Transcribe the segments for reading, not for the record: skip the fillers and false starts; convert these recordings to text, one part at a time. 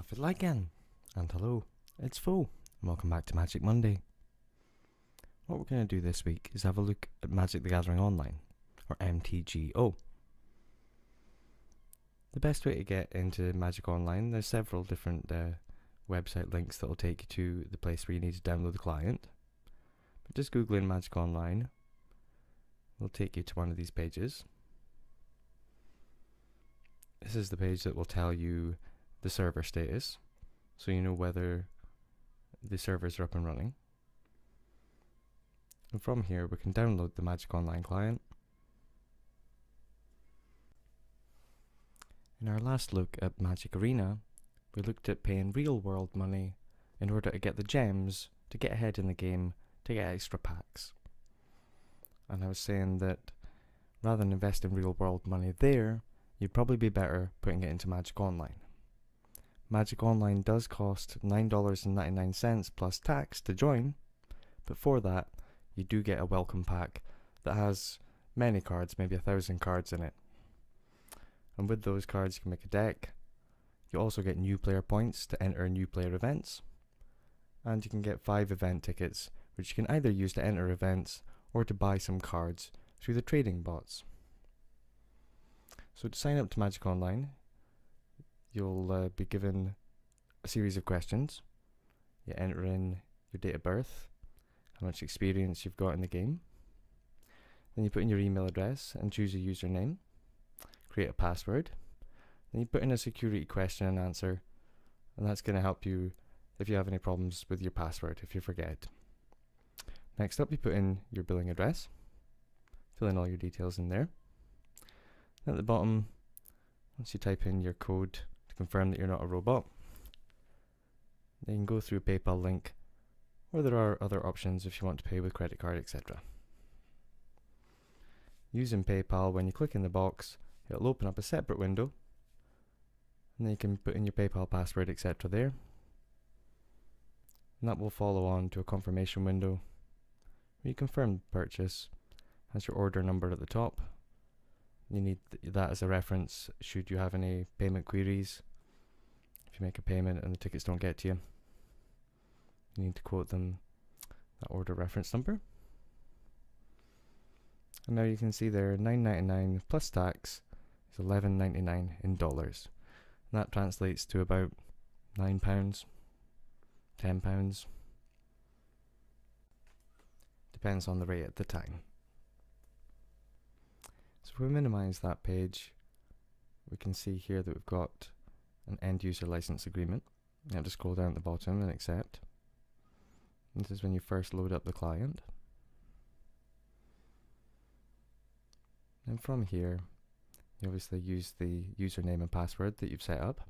Fiddle again, and hello, it's Fo, and welcome back to Magic Monday. What we're going to do this week is have a look at Magic the Gathering Online, or MTGO. The best way to get into Magic Online, there's several different website links that will take you to the place where you need to download the client. But just googling Magic Online will take you to one of these pages. This is the page that will tell you the server status, so you know whether the servers are up and running. And from here we can download the Magic Online client. In our last look at Magic Arena, we looked at paying real world money in order to get the gems to get ahead in the game, to get extra packs. And I was saying that rather than invest in real world money there, you'd probably be better putting it into Magic Online. Magic Online does cost $9.99 plus tax to join, but for that you do get a welcome pack that has many cards, maybe 1,000 cards in it. And with those cards you can make a deck. You also get new player points to enter new player events, and you can get 5 event tickets which you can either use to enter events or to buy some cards through the trading bots. So to sign up to Magic Online, you'll be given a series of questions. You enter in your date of birth, how much experience you've got in the game. Then you put in your email address and choose a username. Create a password. Then you put in a security question and answer, and that's going to help you if you have any problems with your password, if you forget it. Next up, you put in your billing address. Fill in all your details in there. At the bottom, once you type in your code to confirm that you're not a robot, then you can go through a PayPal link, or there are other options if you want to pay with credit card, etc. Using PayPal, when you click in the box, it'll open up a separate window, and then you can put in your PayPal password, etc. there. And that will follow on to a confirmation window where you confirm the purchase, has your order number at the top. You need that as a reference should you have any payment queries. If you make a payment and the tickets don't get to you, you need to quote them that order reference number. And now you can see there $9.99 plus tax is $11.99 in dollars. And that translates to about £9, £10. Depends on the rate at the time. So if we minimize that page, we can see here that we've got an end user license agreement. You have to scroll down at the bottom and accept. This is when you first load up the client. And from here, you obviously use the username and password that you've set up.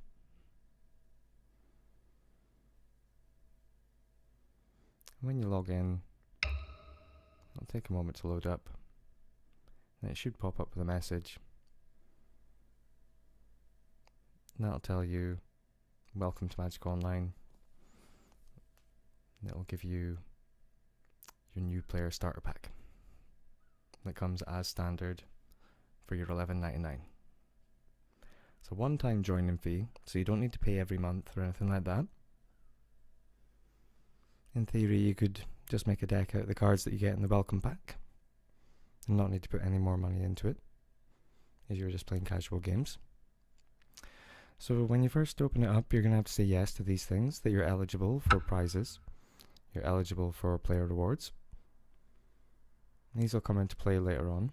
When you log in, it'll take a moment to load up. And it should pop up with a message. And that'll tell you, welcome to Magic Online. And it'll give you your new player starter pack. That comes as standard for your $11.99. It's a one-time joining fee, so you don't need to pay every month or anything like that. In theory, you could just make a deck out of the cards that you get in the welcome pack and not need to put any more money into it, as you're just playing casual games. So when you first open it up, you're going to have to say yes to these things, that you're eligible for prizes, you're eligible for player rewards. These will come into play later on.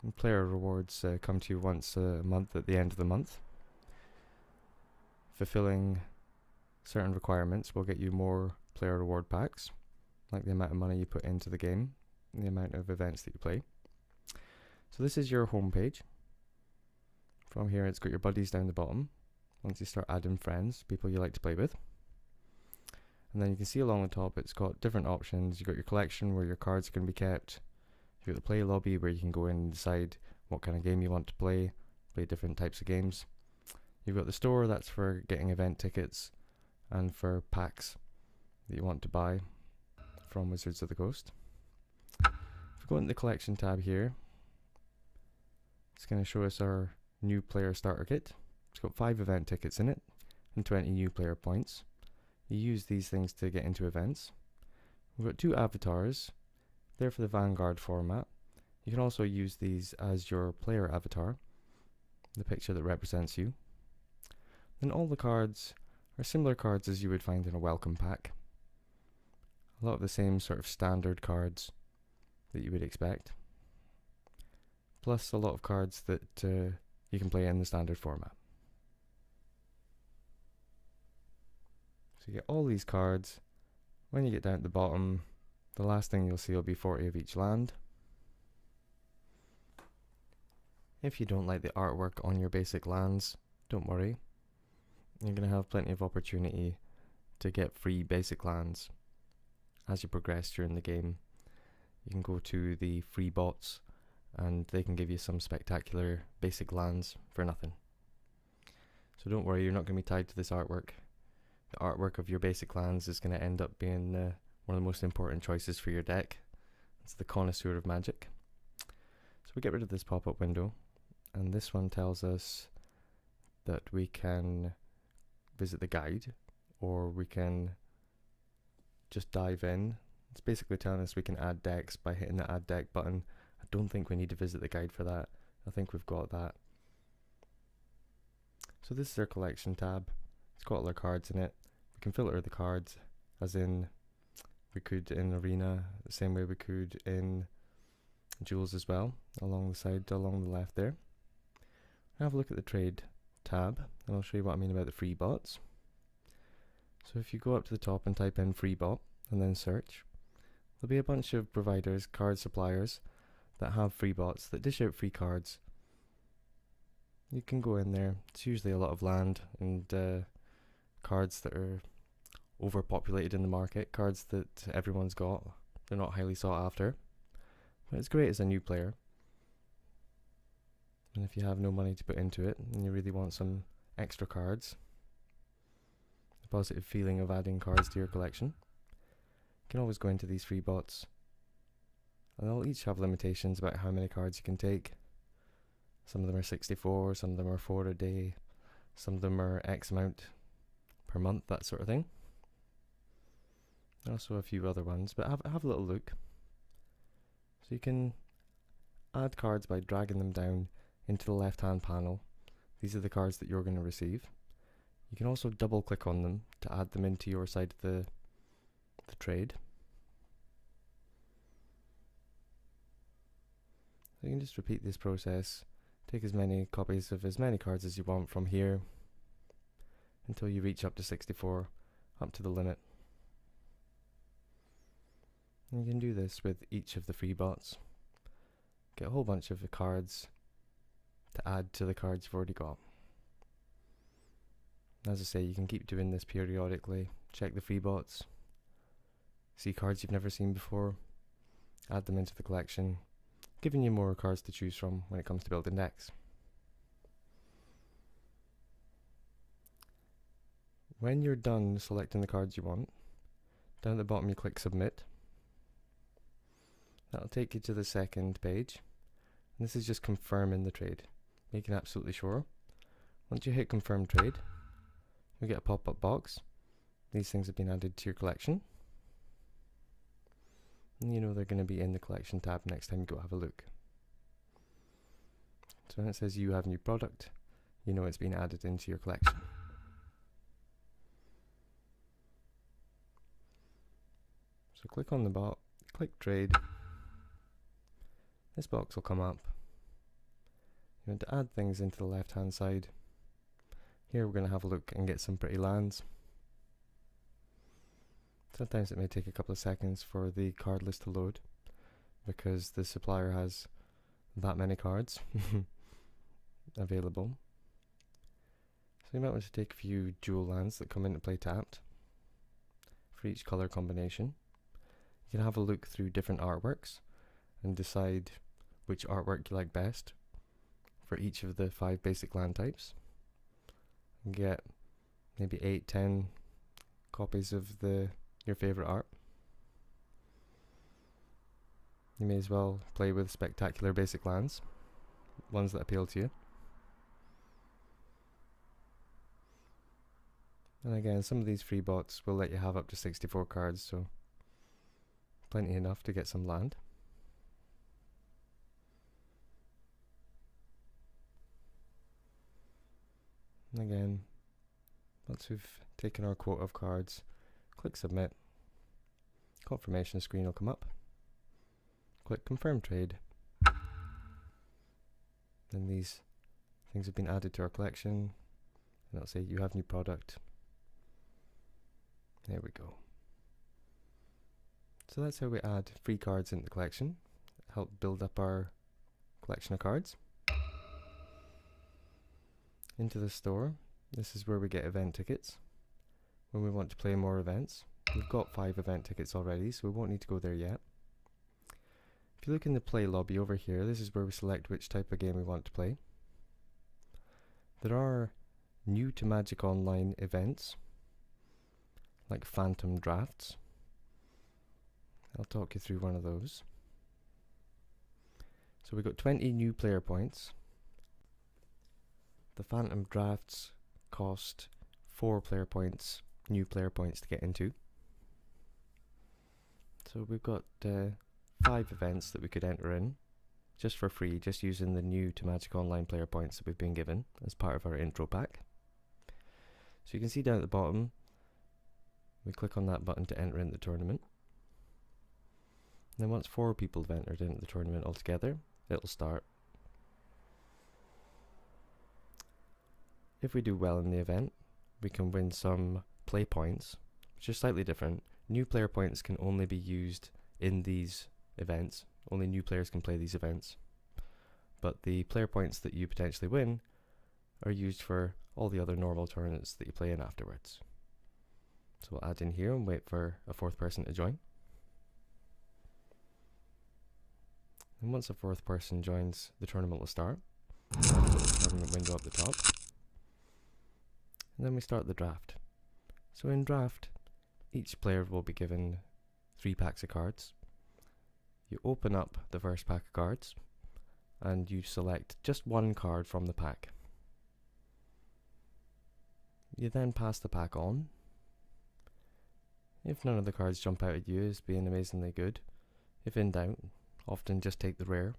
And player rewards come to you once a month at the end of the month. Fulfilling certain requirements will get you more player reward packs, like the amount of money you put into the game, and the amount of events that you play. So this is your home page. From here it's got your buddies down the bottom, once you start adding friends, people you like to play with. And then you can see along the top it's got different options. You've got your collection where your cards are going to be kept. You've got the play lobby where you can go in and decide what kind of game you want to play different types of games. You've got the store, that's for getting event tickets and for packs that you want to buy from Wizards of the Coast. If we go into the collection tab here, it's going to show us our new player starter kit. It's got 5 event tickets in it. and 20 new player points. You use these things to get into events. We've got 2 avatars. They're for the Vanguard format. You can also use these as your player avatar, the picture that represents you. Then all the cards are similar cards as you would find in a welcome pack. A lot of the same sort of standard cards that you would expect. Plus a lot of cards that you can play in the standard format. So you get all these cards. When you get down at the bottom, the last thing you'll see will be 40 of each land. If you don't like the artwork on your basic lands, don't worry. You're going to have plenty of opportunity to get free basic lands as you progress during the game. You can go to the free bots and they can give you some spectacular basic lands for nothing. So don't worry, you're not going to be tied to this artwork. The artwork of your basic lands is going to end up being one of the most important choices for your deck. It's the Connoisseur of Magic. So we get rid of this pop-up window, and this one tells us that we can visit the guide, or we can just dive in. It's basically telling us we can add decks by hitting the add deck button. I don't think we need to visit the guide for that. I think we've got that. So this is our collection tab. It's got all our cards in it. We can filter the cards, as in we could in Arena, the same way we could in Duels as well, along the side, along the left there. Have a look at the trade tab, and I'll show you what I mean about the free bots. So if you go up to the top and type in free bot, and then search, there'll be a bunch of providers, card suppliers, that have free bots that dish out free cards. You can go in there. It's usually a lot of land and cards that are overpopulated in the market, cards that everyone's got. They're not highly sought after, but it's great as a new player. And if you have no money to put into it and you really want some extra cards, the positive feeling of adding cards to your collection, you can always go into these free bots, and they'll each have limitations about how many cards you can take. Some of them are 64, some of them are 4 a day, some of them are X amount per month, that sort of thing. Also a few other ones, but have a little look. So you can add cards by dragging them down into the left hand panel. These are the cards that you're going to receive. You can also double click on them to add them into your side of the trade. So you can just repeat this process, take as many copies of as many cards as you want from here until you reach up to 64, up to the limit. And you can do this with each of the free bots. Get a whole bunch of the cards to add to the cards you've already got. As I say, you can keep doing this periodically. Check the free bots, see cards you've never seen before, add them into the collection, giving you more cards to choose from when it comes to building decks. When you're done selecting the cards you want, down at the bottom you click Submit. That'll take you to the second page. And this is just confirming the trade, making absolutely sure. Once you hit Confirm Trade, you'll get a pop-up box. These things have been added to your collection. And you know they're going to be in the collection tab next time you go have a look. So when it says you have new product, you know it's been added into your collection. So click on the bot, click Trade. This box will come up. You want to add things into the left hand side. Here we're going to have a look and get some pretty lands. Sometimes it may take a couple of seconds for the card list to load because the supplier has that many cards available. So you might want to take a few dual lands that come into play tapped for each colour combination. You can have a look through different artworks and decide which artwork you like best for each of the 5 basic land types. And get maybe 8-10 copies of your favourite art. You may as well play with spectacular basic lands, ones that appeal to you. And again, some of these free bots will let you have up to 64 cards, so plenty enough to get some land. And again, once we've taken our quota of cards, click submit. Confirmation screen will come up. Click confirm trade. Then these things have been added to our collection, and it'll say you have new product. There we go. So that's how we add free cards into the collection, help build up our collection of cards. Into the store, this is where we get event tickets when we want to play more events. We've got 5 event tickets already, so we won't need to go there yet. If you look in the play lobby over here, this is where we select which type of game we want to play. There are new to Magic Online events, like Phantom Drafts. I'll talk you through one of those. So we've got 20 new player points. The Phantom Drafts cost 4 player points, new player points to get into. So we've got 5 events that we could enter in, just for free, just using the new to Magic Online player points that we've been given as part of our intro pack. So you can see down at the bottom, we click on that button to enter in the tournament. And then once 4 people have entered into the tournament altogether, it'll start. If we do well in the event, we can win some play points, which are slightly different. New player points can only be used in these events. Only new players can play these events. But the player points that you potentially win are used for all the other normal tournaments that you play in afterwards. So we'll add in here and wait for a 4th person to join. And once a 4th person joins, the tournament will start. We'll put the tournament window up the top. And then we start the draft. So in draft, each player will be given 3 packs of cards. You open up the first pack of cards, and you select just 1 card from the pack. You then pass the pack on. If none of the cards jump out at you as being amazingly good, if in doubt, often just take the rare,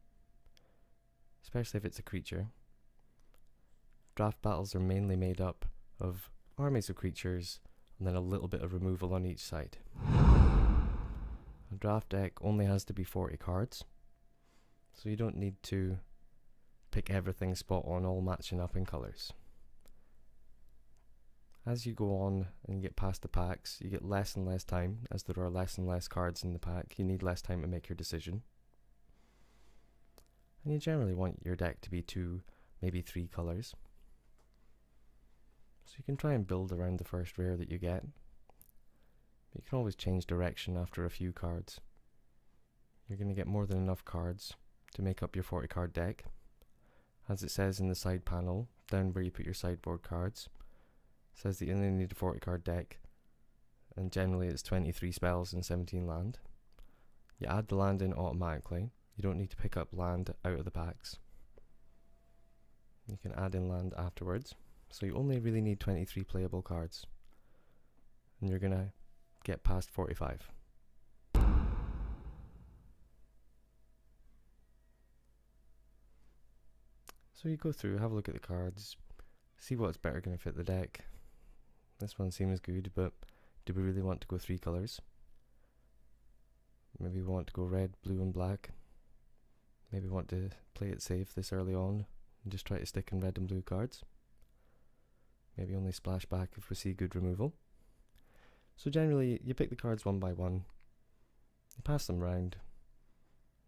especially if it's a creature. Draft battles are mainly made up of armies of creatures and then a little bit of removal on each side. A draft deck only has to be 40 cards, so you don't need to pick everything spot on, all matching up in colours. As you go on and you get past the packs, you get less and less time, as there are less and less cards in the pack. You need less time to make your decision. And you generally want your deck to be 2, maybe 3 colours. So you can try and build around the first rare that you get. But you can always change direction after a few cards. You're going to get more than enough cards to make up your 40 card deck. As it says in the side panel, down where you put your sideboard cards, it says that you only need a 40 card deck, and generally it's 23 spells and 17 land. You add the land in automatically. You don't need to pick up land out of the packs. You can add in land afterwards. So you only really need 23 playable cards, and you're going to get past 45. So you go through, have a look at the cards, see what's better going to fit the deck. This one seems good, but do we really want to go 3 colours? Maybe we want to go red, blue and black. Maybe we want to play it safe this early on and just try to stick in red and blue cards. Maybe only splash back if we see good removal. So generally, you pick the cards one by one, you pass them round,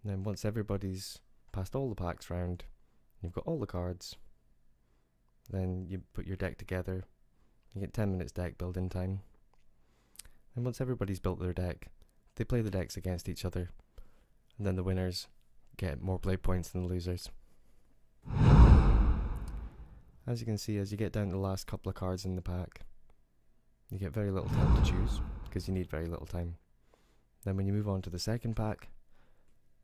and then once everybody's passed all the packs round, you've got all the cards, then you put your deck together. You get 10 minutes deck building time. And once everybody's built their deck, they play the decks against each other, and then the winners get more play points than the losers. As you can see, as you get down to the last couple of cards in the pack, you get very little time to choose, because you need very little time. Then when you move on to the second pack,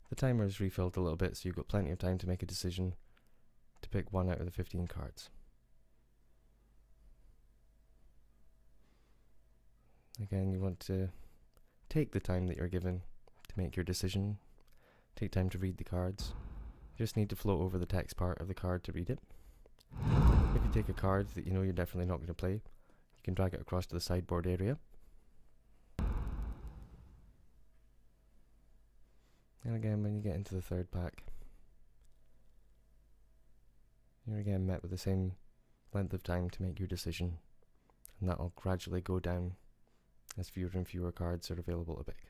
the timer is refilled a little bit, so you've got plenty of time to make a decision to pick 1 out of the 15 cards. Again, you want to take the time that you're given to make your decision. Take time to read the cards. You just need to float over the text part of the card to read it. If you take a card that you know you're definitely not going to play, you can drag it across to the sideboard area. And again, when you get into the third pack, you're again met with the same length of time to make your decision, and that will gradually go down as fewer and fewer cards are available to pick.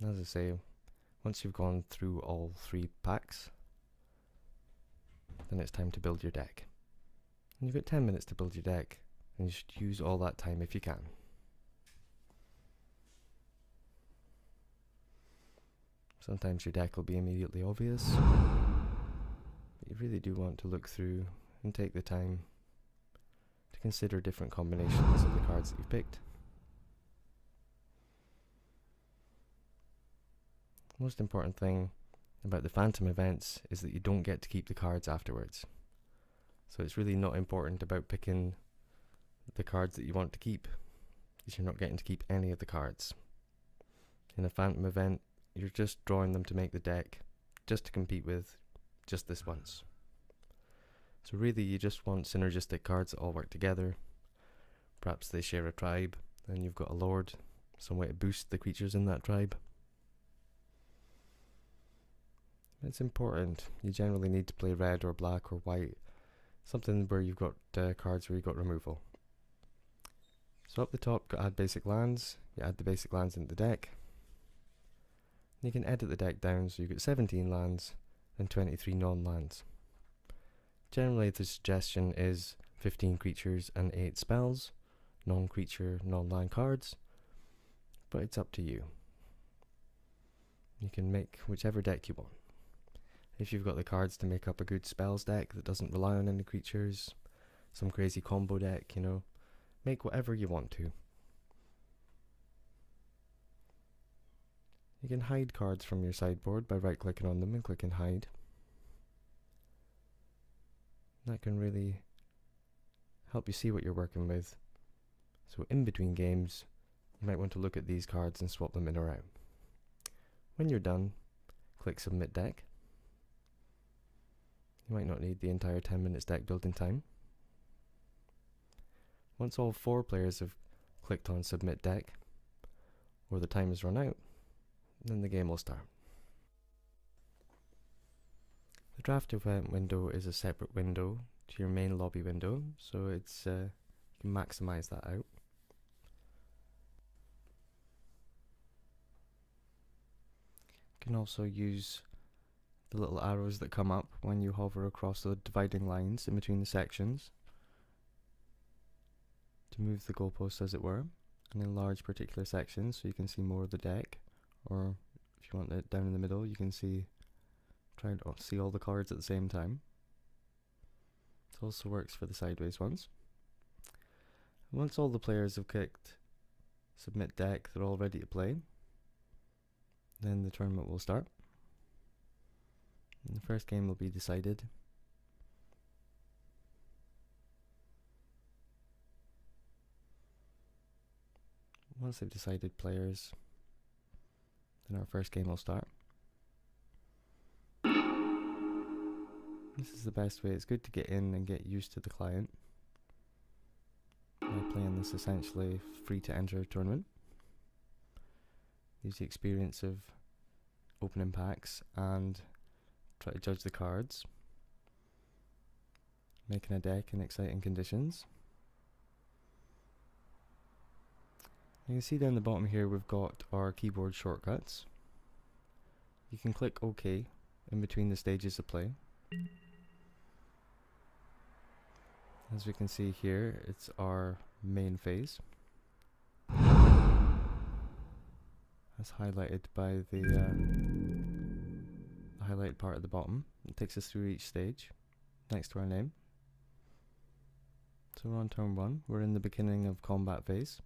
As I say, once you've gone through all 3 packs, then it's time to build your deck. And you've got 10 minutes to build your deck, and you should use all that time if you can. Sometimes your deck will be immediately obvious, but you really do want to look through and take the time to consider different combinations of the cards that you've picked. The most important thing about the Phantom events is that you don't get to keep the cards afterwards. So it's really not important about picking the cards that you want to keep, because you're not getting to keep any of the cards. In a Phantom event, you're just drawing them to make the deck, just to compete with just this once. So really you just want synergistic cards that all work together. Perhaps they share a tribe, and you've got a lord, some way to boost the creatures in that tribe. It's important. You generally need to play red or black or white, something where you've got cards where you've got removal. So up the top, got add basic lands. You add the basic lands into the deck. You can edit the deck down so you've got 17 lands and 23 non-lands. Generally the suggestion is 15 creatures and 8 spells, non-creature, non-land cards, but it's up to you. You can make whichever deck you want. If you've got the cards to make up a good spells deck that doesn't rely on any creatures, some crazy combo deck, you know, make whatever you want to. You can hide cards from your sideboard by right clicking on them and clicking hide. That can really help you see what you're working with. So in between games, you might want to look at these cards and swap them in or out. When you're done, click submit deck. You might not need the entire 10 minutes deck building time. Once all 4 players have clicked on submit deck, or the time has run out, then the game will start. The draft event window is a separate window to your main lobby window, so it's you can maximize that out. You can also use the little arrows that come up when you hover across the dividing lines in between the sections to move the goalposts, as it were, and enlarge particular sections so you can see more of the deck. Or if you want it down in the middle, you can try and see all the cards at the same time. It also works for the sideways ones. Once all the players have clicked submit deck, they're all ready to play. Then the tournament will start. And the first game will be decided. Once they've decided players, then our first game will start. This is the best way. It's good to get in and get used to the client by playing this essentially free to enter tournament. Use the experience of opening packs and try to judge the cards, making a deck in exciting conditions. You can see down the bottom here we've got our keyboard shortcuts. You can click OK in between the stages of play. As we can see here, it's our main phase. That's highlighted by the highlighted part at the bottom. It takes us through each stage next to our name. So we're on turn 1. We're in the beginning of combat phase.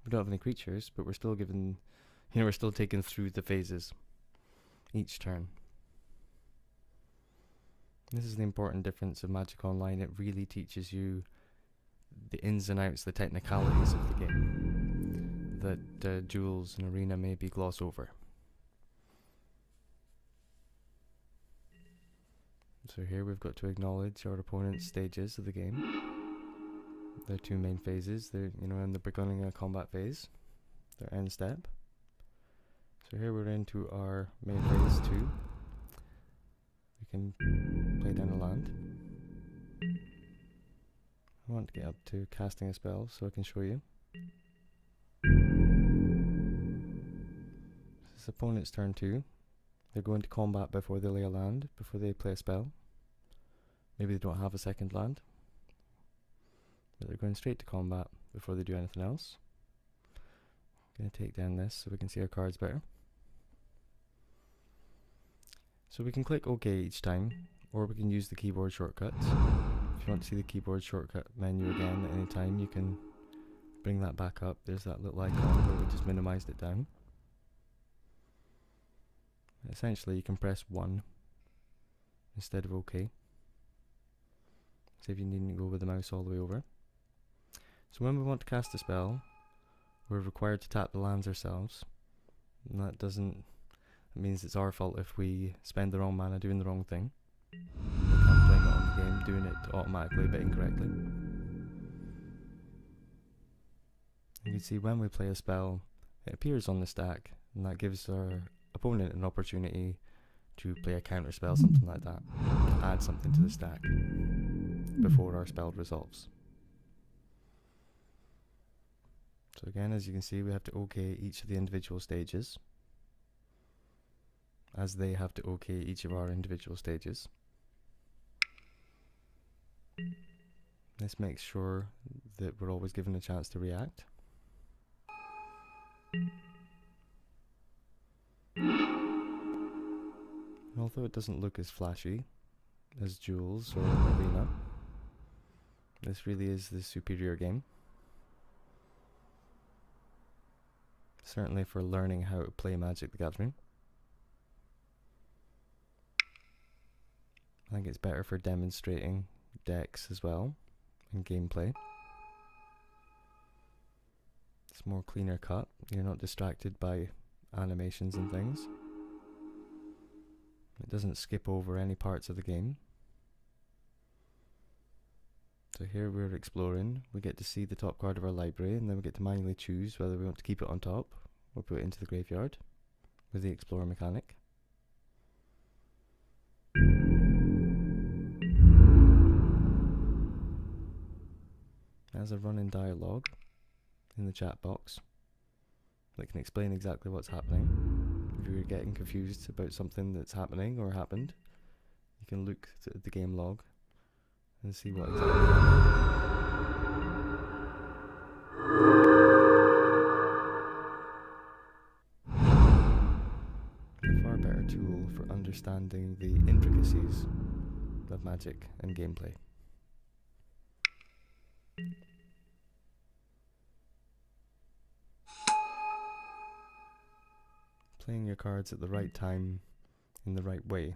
We don't have any creatures, but we're still given, we're still taken through the phases each turn. This is the important difference of Magic Online. It really teaches you the ins and outs, the technicalities of the game that Duels and Arena maybe gloss over. So here we've got to acknowledge our opponent's stages of the game. Their two main phases. They're, in the beginning of combat phase, their end step. So here we're into our main phase 2. We can play down a land. I want to get up to casting a spell so I can show you. This is opponent's turn 2. They're going to combat before they lay a land, before they play a spell. Maybe they don't have a second land, but they're going straight to combat before they do anything else. I'm going to take down this so we can see our cards better. So we can click OK each time, or we can use the keyboard shortcuts. If you want to see the keyboard shortcut menu again at any time, you can bring that back up. There's that little icon where we just minimized it down. Essentially you can press 1 instead of OK. See if you needn't go with the mouse all the way over. So when we want to cast a spell, we're required to tap the lands ourselves. And that means it's our fault if we spend the wrong mana doing the wrong thing. We can't blame it on the game doing it automatically but incorrectly. You can see when we play a spell, it appears on the stack, and that gives our opponent an opportunity to play a counter spell, something like that, to add something to the stack before our spell resolves. So again, as you can see, we have to OK each of the individual stages, as they have to OK each of our individual stages. This makes sure that we're always given a chance to react. And although it doesn't look as flashy as Duels or Arena, this really is the superior game. Certainly for learning how to play Magic the Gathering. I think it's better for demonstrating decks as well and gameplay. It's more cleaner cut. You're not distracted by animations and things. It doesn't skip over any parts of the game. So here we're exploring. We get to see the top card of our library, and then we get to manually choose whether we want to keep it on top or put it into the graveyard with the Explorer mechanic. There's a running dialogue in the chat box that can explain exactly what's happening. If you're getting confused about something that's happening or happened, you can look at the game log and see what exactly happened. A far better tool for understanding the intricacies of Magic and gameplay. Playing your cards at the right time in the right way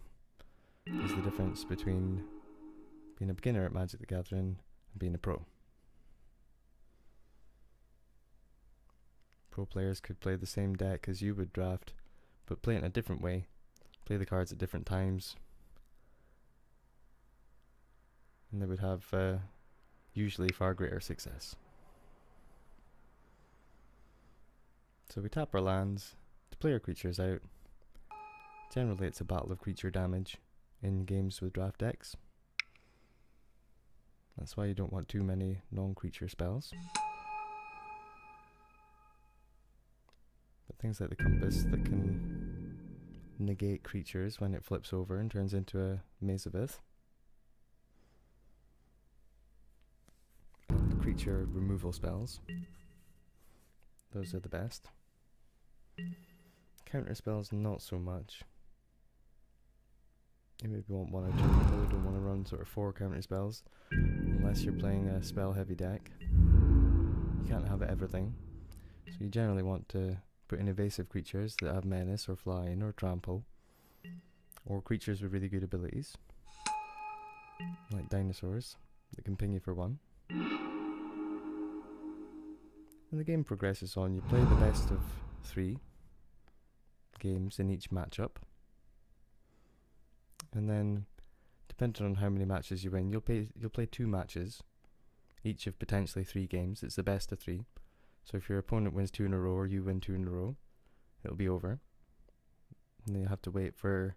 is the difference between being a beginner at Magic the Gathering and being a pro. Pro players could play the same deck as you would draft, but play it in a different way, play the cards at different times, and they would have usually far greater success. So we tap our lands to play our creatures out. Generally it's a battle of creature damage in games with draft decks. That's why you don't want too many non-creature spells. But things like the compass that can negate creatures when it flips over and turns into a Maze of Ith. And creature removal spells. Those are the best. Counter spells, not so much. You maybe want one or two. You probably don't want to run sort of 4 counter spells unless you're playing a spell heavy deck. You can't have everything. So you generally want to put in evasive creatures that have menace or flying or trample, or creatures with really good abilities like dinosaurs that can ping you for 1. And the game progresses on. You play the best of 3 games in each matchup. And then, depending on how many matches you win, you'll play 2 matches, each of potentially 3 games. It's the best of 3. So if your opponent wins 2 in a row or you win 2 in a row, it'll be over. And then you have to wait for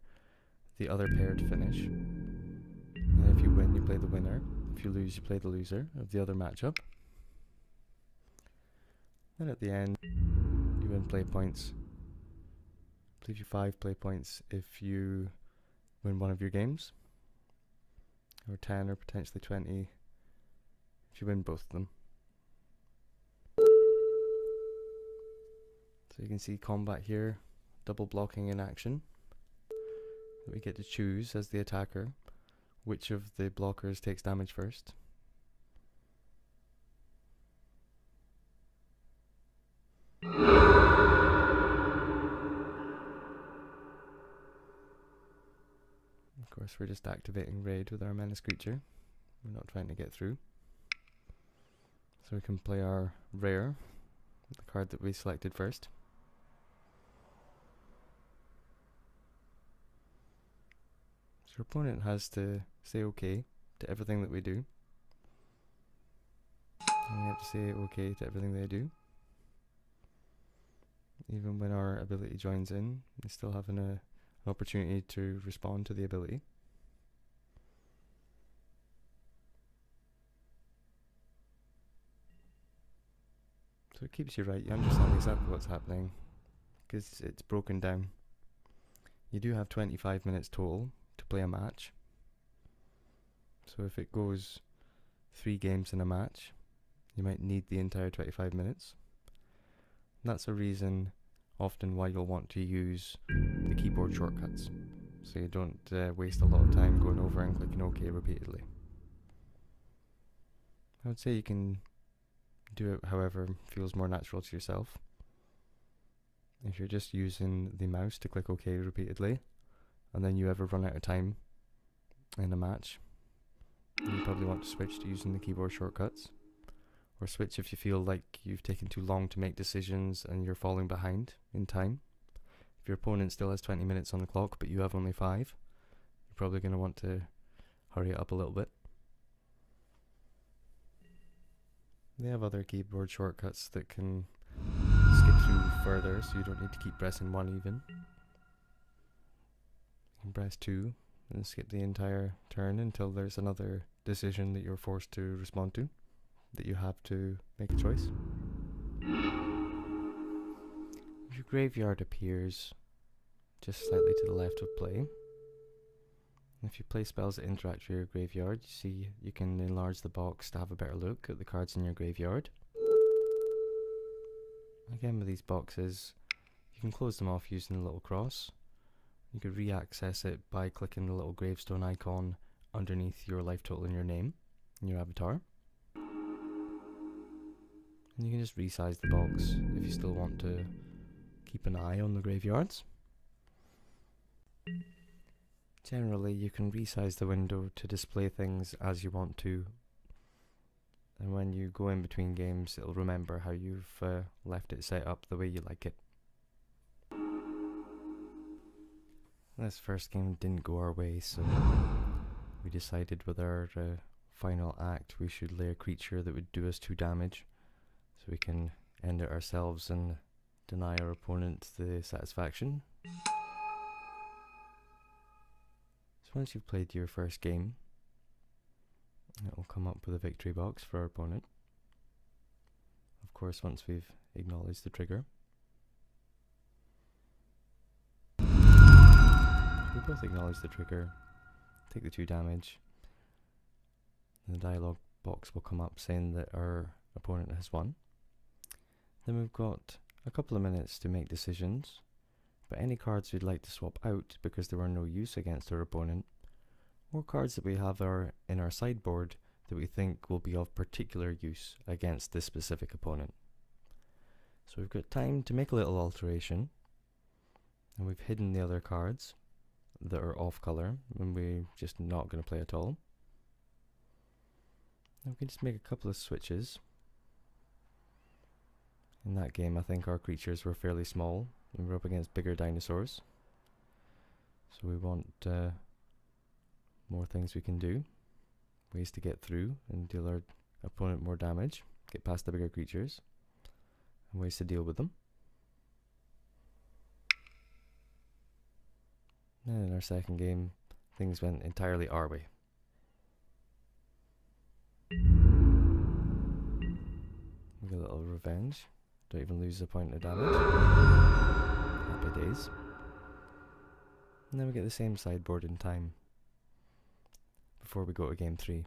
the other pair to finish. And if you win, you play the winner. If you lose, you play the loser of the other matchup. Then at the end, you win play points. I believe you 5 play points if you win one of your games, or 10 or potentially 20 if you win both of them. So you can see combat here, double blocking in action. We get to choose as the attacker which of the blockers takes damage first. Of course, we're just activating raid with our menace creature. We're not trying to get through. So we can play our rare, the card that we selected first. So your opponent has to say okay to everything that we do. And we have to say okay to everything they do. Even when our ability joins in, they still have an opportunity to respond to the ability. So it keeps you right, you understand exactly what's happening, because it's broken down. You do have 25 minutes total to play a match. So if it goes 3 games in a match, you might need the entire 25 minutes. And that's a reason often why you'll want to use the keyboard shortcuts, so you don't waste a lot of time going over and clicking OK repeatedly. I would say you can do it however feels more natural to yourself. If you're just using the mouse to click OK repeatedly, and then you ever run out of time in a match, you probably want to switch to using the keyboard shortcuts. Or switch if you feel like you've taken too long to make decisions and you're falling behind in time. If your opponent still has 20 minutes on the clock but you have only 5, you're probably going to want to hurry it up a little bit. They have other keyboard shortcuts that can skip through further, so you don't need to keep pressing 1 even. You can press 2 and skip the entire turn until there's another decision that you're forced to respond to, that you have to make a choice. Your graveyard appears just slightly to the left of play. If you play spells that interact with your graveyard, you see you can enlarge the box to have a better look at the cards in your graveyard. Again, with these boxes, you can close them off using the little cross. You could re-access it by clicking the little gravestone icon underneath your life total and your name in your avatar. And you can just resize the box if you still want to keep an eye on the graveyards. Generally, you can resize the window to display things as you want to, and when you go in between games, it'll remember how you've left it set up the way you like it. This first game didn't go our way, so we decided with our final act we should lay a creature that would do us 2 damage, so we can end it ourselves and deny our opponent the satisfaction. So once you've played your first game, it will come up with a victory box for our opponent. Of course, once we've acknowledged the trigger. We both acknowledge the trigger, take the 2 damage, and the dialogue box will come up saying that our opponent has won. Then we've got a couple of minutes to make decisions, but any cards we'd like to swap out because they were no use against our opponent, or cards that we have in our sideboard that we think will be of particular use against this specific opponent. So we've got time to make a little alteration, and we've hidden the other cards that are off colour and we're just not going to play at all. And we can just make a couple of switches. In that game, I think our creatures were fairly small, and we're up against bigger dinosaurs. So we want more things we can do, ways to get through and deal our opponent more damage, get past the bigger creatures, and ways to deal with them. And in our second game, things went entirely our way. We get a little revenge. Don't even lose a point of damage. Happy days. And then we get the same sideboard in time before we go to game 3.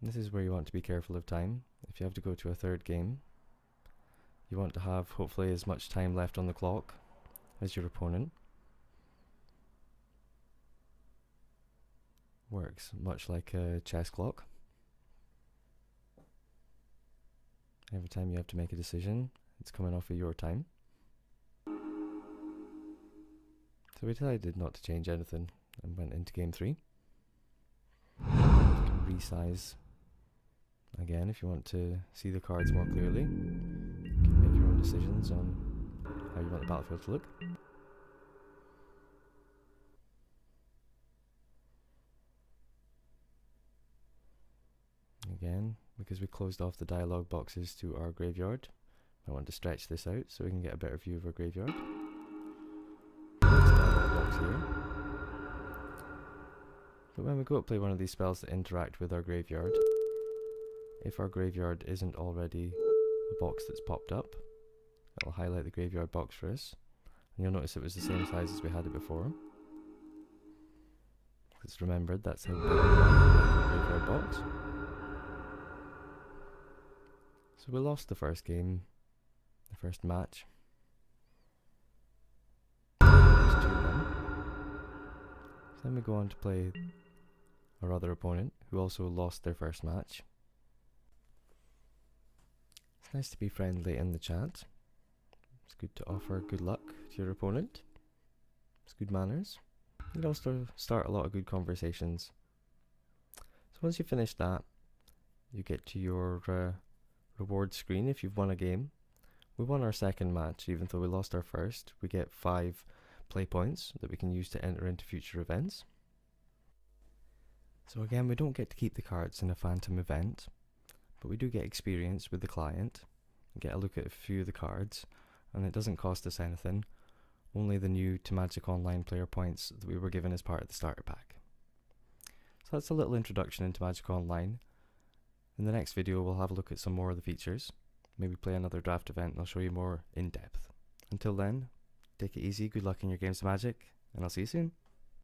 This is where you want to be careful of time. If you have to go to a third game, you want to have hopefully as much time left on the clock as your opponent. Works much like a chess clock. Every time you have to make a decision, it's coming off of your time. So we decided not to change anything and went into game 3. You can resize again if you want to see the cards more clearly. You can make your own decisions on how you want the battlefield to look. Again, because we closed off the dialogue boxes to our graveyard, I want to stretch this out so we can get a better view of our graveyard. This dialogue box here. But when we go to play one of these spells that interact with our graveyard, if our graveyard isn't already a box that's popped up, it'll highlight the graveyard box for us, and you'll notice it was the same size as we had it before. It's remembered that's how big the graveyard box. So we lost the first game, the first match. It was 2-1. So then we go on to play our other opponent, who also lost their first match. It's nice to be friendly in the chat. It's good to offer good luck to your opponent. It's good manners. You can also start a lot of good conversations. So once you finish that, you get to your reward screen if you've won a game. We won our second match, even though we lost our first. We get 5 play points that we can use to enter into future events. So again, we don't get to keep the cards in a phantom event, but we do get experience with the client, get a look at a few of the cards, and it doesn't cost us anything, only the new to Magic Online player points that we were given as part of the starter pack. So that's a little introduction into Magic Online. In the next video we'll have a look at some more of the features, maybe play another draft event and I'll show you more in depth. Until then, take it easy, good luck in your games of Magic, and I'll see you soon.